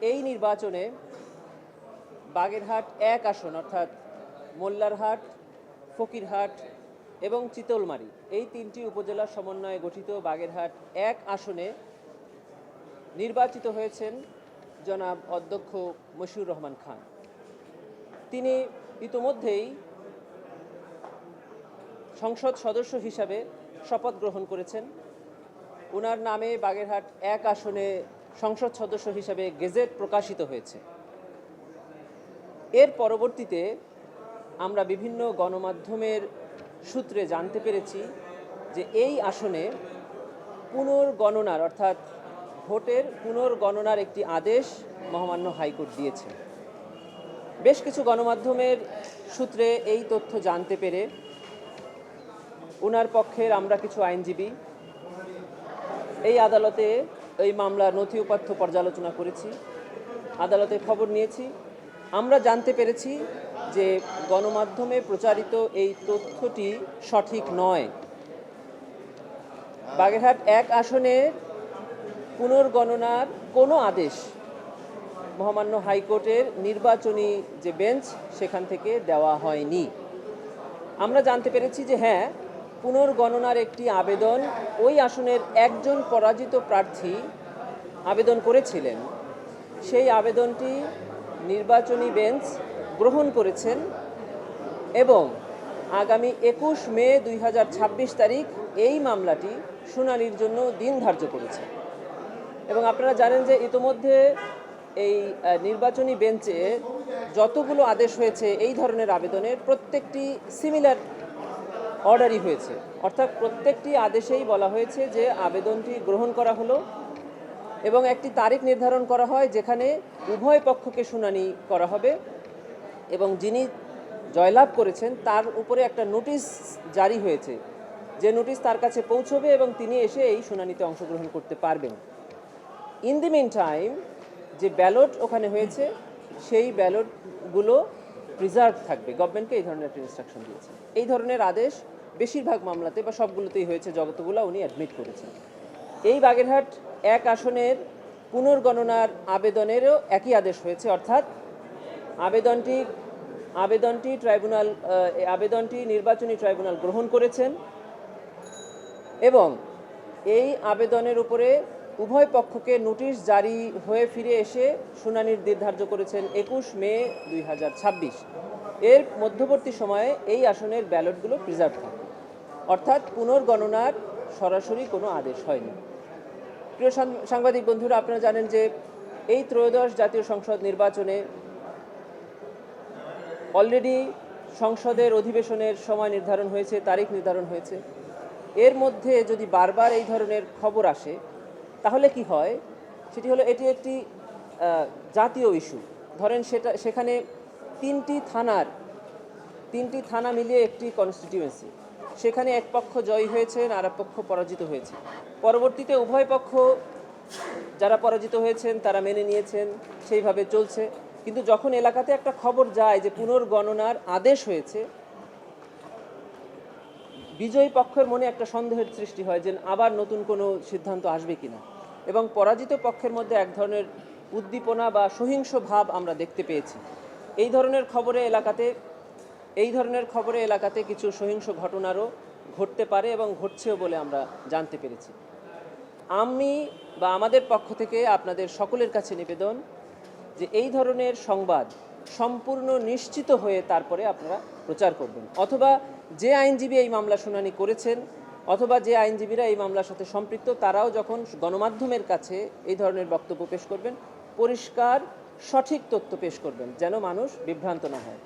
এই নির্বাচনে বাগেরহাট ১ আসন অর্থাৎ মোল্লারহাট, ফকিরহাট এবং চিতলমারী এই ৩টি উপজেলার সমন্বয়ে গঠিত বাগেরহাট ১ আসনে নির্বাচিত হয়েছেন জনাব অধ্যক্ষ মশিউর রহমান খান। তিনি ইতোমধ্যেই সংসদ সদস্য হিসাবে শপথ গ্রহণ করেছেন। ওনার নামে বাগেরহাট ১ আসনে সংসদ সদস্য হিসাবে গেজেট প্রকাশিত হয়েছে। এর পরবর্তীতে আমরা বিভিন্ন গণমাধ্যমের সূত্রে জানতে পেরেছি যে এই আসনে পুনর্গণনার অর্থাৎ ভোটের পুনর্গণনার একটি আদেশ মহামান্য হাইকোর্ট দিয়েছে। বেশ কিছু গণমাধ্যমের সূত্রে এই তথ্য জানতে পেরে ওনার পক্ষের আমরা কিছু আইনজীবী এই আদালতে এই মামলার নথি উপাত্ত পর্যালোচনা করেছি, আদালতে খবর নিয়েছি। আমরা জানতে পেরেছি যে গণমাধ্যমে প্রচারিত এই তথ্যটি সঠিক নয়। বাগেরহাট ১ আসনের পুনর্গণনার কোনো আদেশ মহামান্য হাইকোর্টের নির্বাচনী যে বেঞ্চ সেখান থেকে দেওয়া হয়নি। আমরা জানতে পেরেছি যে হ্যাঁ, পুনর্গণনার একটি আবেদন ওই আসনের একজন পরাজিত প্রার্থী আবেদন করেছিলেন। সেই আবেদনটি নির্বাচনী বেঞ্চ গ্রহণ করেছেন এবং আগামী ২১ মে ২০২৬ তারিখ এই মামলাটি শুনানির জন্য দিন ধার্য করেছে। এবং আপনারা জানেন যে ইতোমধ্যে এই নির্বাচনী বেঞ্চে যতগুলো আদেশ হয়েছে এই ধরনের আবেদনের প্রত্যেকটি সিমিলার অর্ডারই হয়েছে, অর্থাৎ প্রত্যেকটি আদেশেই বলা হয়েছে যে আবেদনটি গ্রহণ করা হলো এবং একটি তারিখ নির্ধারণ করা হয় যেখানে উভয় পক্ষকে শুনানি করা হবে এবং যিনি জয়লাভ করেছেন তার উপরে একটা নোটিশ জারি হয়েছে, যে নোটিশ তার কাছে পৌঁছবে এবং তিনি এসে এই শুনানিতে অংশগ্রহণ করতে পারবেন। ইন দি মিন টাইম যে ব্যালট ওখানে হয়েছে সেই ব্যালটগুলো প্রিজার্ভ থাকবে। গভর্নমেন্টকে এই ধরনের একটা ইনস্ট্রাকশন দিয়েছে। এই ধরনের আদেশ বেশিরভাগ মামলাতে বা সবগুলোতেই হয়েছে, যতগুলো উনি অ্যাডমিট করেছেন। এই বাগেরহাট ১ আসনের পুনর্গণনার আবেদনেরও একই আদেশ হয়েছে, অর্থাৎ আবেদনটি নির্বাচনী ট্রাইব্যুনাল গ্রহণ করেছেন এবং এই আবেদনের উপরে উভয় পক্ষকে নোটিশ জারি হয়ে ফিরে এসে শুনানির দিন ধার্য করেছেন ২১ মে ২০২৬। এর মধ্যবর্তী সময়ে এই আসনের ব্যালটগুলো প্রিজার্ভ থাকে, অর্থাৎ পুনর্গণনার সরাসরি কোনো আদেশ হয়নি। প্রিয় সাংবাদিক বন্ধুরা, আপনারা জানেন যে এই ত্রয়োদশ জাতীয় সংসদ নির্বাচনে অলরেডি সংসদের অধিবেশনের সময় নির্ধারণ হয়েছে, তারিখ নির্ধারণ হয়েছে। এর মধ্যে যদি বারবার এই ধরনের খবর আসে তাহলে কি হয়, সেটি হলো এটি একটি জাতীয় ইস্যু। ধরেন সেখানে তিনটি থানা মিলিয়ে একটি কনস্টিটিউয়েন্সি, সেখানে এক পক্ষ জয়ী হয়েছেন আর এক পক্ষ পরাজিত হয়েছে। পরবর্তীতে উভয় পক্ষ যারা পরাজিত হয়েছেন তারা মেনে নিয়েছেন, সেইভাবে চলছে। কিন্তু যখন এলাকাতে একটা খবর যায় যে পুনর্গণনার আদেশ হয়েছে, বিজয়ী পক্ষের মনে একটা সন্দেহের সৃষ্টি হয় যে আবার নতুন কোনো সিদ্ধান্ত আসবে কিনা, এবং পরাজিত পক্ষের মধ্যে এক ধরনের উদ্দীপনা বা সহিংস ভাব আমরা দেখতে পেয়েছি। এই ধরনের খবরে এলাকাতে কিছু সহিংস ঘটনারও ঘটতে পারে এবং ঘটছেও বলে আমরা জানতে পেরেছি। আমি বা আমাদের পক্ষ থেকে আপনাদের সকলের কাছে নিবেদন যে এই ধরনের সংবাদ সম্পূর্ণ নিশ্চিত হয়ে তারপরে আপনারা প্রচার করবেন, অথবা যে আইনজীবী এই মামলা শুনানি করেছেন অথবা যে আইনজীবীরা এই মামলার সাথে সম্পৃক্ত তারাও যখন গণমাধ্যমের কাছে এই ধরনের বক্তব্য পেশ করবেন পরিষ্কার সঠিক তথ্য পেশ করবেন, যেন মানুষ বিভ্রান্ত না হয়।